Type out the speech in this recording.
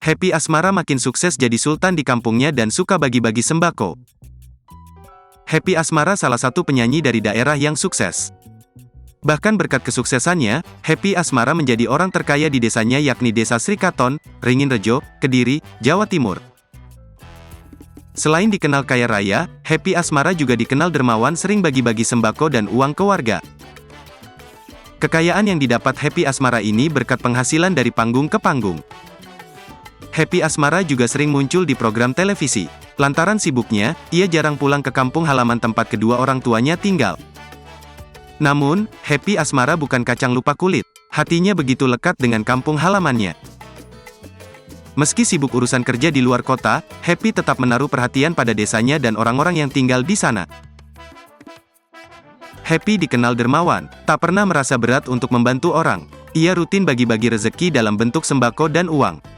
Happy Asmara makin sukses jadi sultan di kampungnya dan suka bagi-bagi sembako. Happy Asmara salah satu penyanyi dari daerah yang sukses. Bahkan berkat kesuksesannya, Happy Asmara menjadi orang terkaya di desanya yakni Desa Srikaton, Ringinrejo, Kediri, Jawa Timur. Selain dikenal kaya raya, Happy Asmara juga dikenal dermawan, sering bagi-bagi sembako dan uang ke warga. Kekayaan yang didapat Happy Asmara ini berkat penghasilan dari panggung ke panggung. Happy Asmara juga sering muncul di program televisi. Lantaran sibuknya, ia jarang pulang ke kampung halaman tempat kedua orang tuanya tinggal. Namun, Happy Asmara bukan kacang lupa kulit. Hatinya begitu lekat dengan kampung halamannya. Meski sibuk urusan kerja di luar kota, Happy tetap menaruh perhatian pada desanya dan orang-orang yang tinggal di sana. Happy dikenal dermawan, tak pernah merasa berat untuk membantu orang. Ia rutin bagi-bagi rezeki dalam bentuk sembako dan uang.